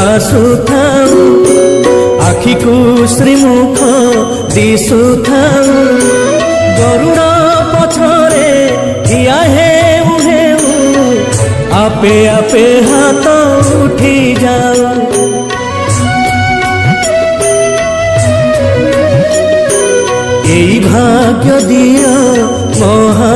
आसुथाऊ आखि को श्रीमुख दिशुथाऊ गरुड़ पछरे ठिया हेउ हेउ आपे आपे हाथ उठी जाऊ यही भाग्य दिया महा